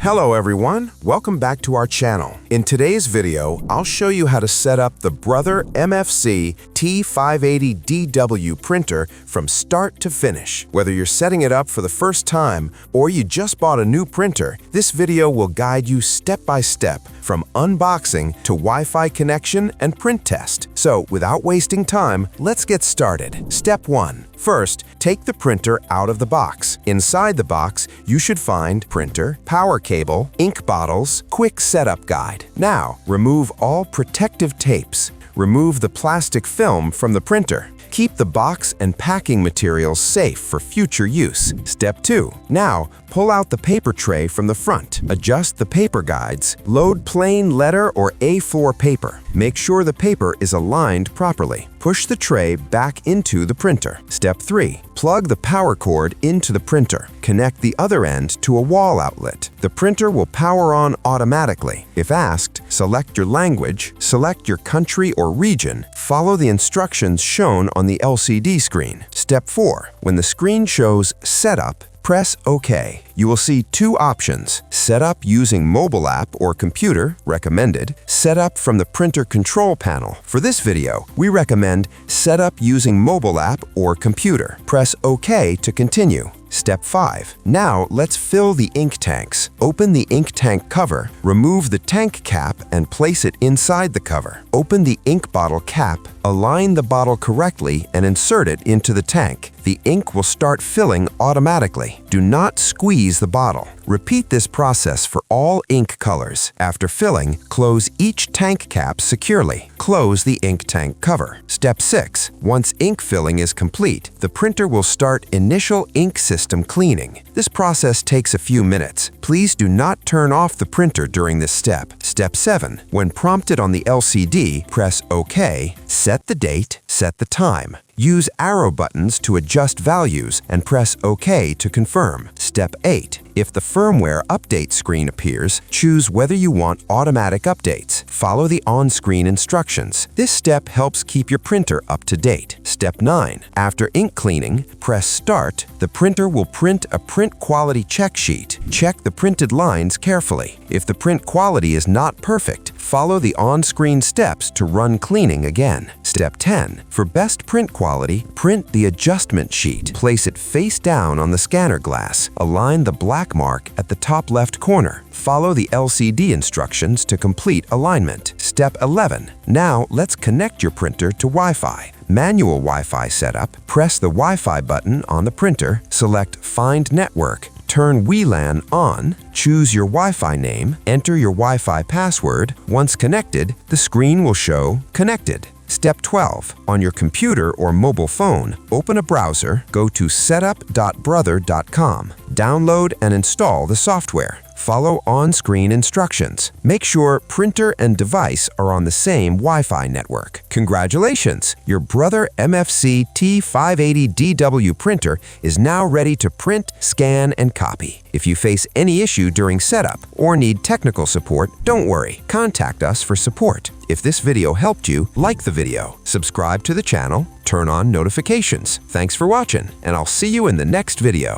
Hello everyone, welcome back to our channel. In today's video, I'll show you how to set up the Brother MFC-T580DW printer from start to finish. Whether you're setting it up for the first time or you just bought a new printer, this video will guide you step by step from unboxing to Wi-Fi connection and print test. So without wasting time, let's get started. Step 1. First, take the printer out of the box. Inside the box, you should find printer, power cable, ink bottles, quick setup guide. Now, remove all protective tapes. Remove the plastic film from the printer. Keep the box and packing materials safe for future use. Step 2. Now, pull out the paper tray from the front. Adjust the paper guides. Load plain letter or A4 paper. Make sure the paper is aligned properly. Push the tray back into the printer. Step 3. Plug the power cord into the printer. Connect the other end to a wall outlet. The printer will power on automatically. If asked, select your language, select your country or region, follow the instructions shown on the LCD screen. Step 4. When the screen shows Setup, press OK. You will see two options: Setup using mobile app or computer, recommended; Setup from the printer control panel. For this video, we recommend Setup using mobile app or computer. Press OK to continue. Step 5. Now let's fill the ink tanks. Open the ink tank cover, remove the tank cap and place it inside the cover. Open the ink bottle cap, align the bottle correctly and insert it into the tank. The ink will start filling automatically. Do not squeeze the bottle. Repeat this process for all ink colors. After filling, close each tank cap securely. Close the ink tank cover. Step 6. Once ink filling is complete, the printer will start initial ink system cleaning. This process takes a few minutes. Please do not turn off the printer during this step. Step 7. When prompted on the LCD, press OK, set the date, set the time. Use arrow buttons to adjust values and press OK to confirm. Step 8. If the firmware update screen appears, choose whether you want automatic updates. Follow the on-screen instructions. This step helps keep your printer up to date. Step 9. After ink cleaning, press Start. The printer will print a print quality check sheet. Check the printed lines carefully. If the print quality is not perfect, follow the on-screen steps to run cleaning again. Step 10. For best print quality, print the adjustment sheet. Place it face down on the scanner glass. Align the black mark at the top left corner. Follow the LCD instructions to complete alignment. Step 11. Now let's connect your printer to Wi-Fi. Manual Wi-Fi setup. Press the Wi-Fi button on the printer. Select Find Network. Turn WLAN on, choose your Wi-Fi name, enter your Wi-Fi password. Once connected, the screen will show Connected. Step 12. On your computer or mobile phone, open a browser, go to setup.brother.com. Download and install the software. Follow on-screen instructions. Make sure printer and device are on the same Wi-Fi network. Congratulations! Your Brother MFC-T580DW printer is now ready to print, scan, and copy. If you face any issue during setup or need technical support, don't worry. Contact us for support. If this video helped you, like the video, subscribe to the channel, turn on notifications. Thanks for watching, and I'll see you in the next video.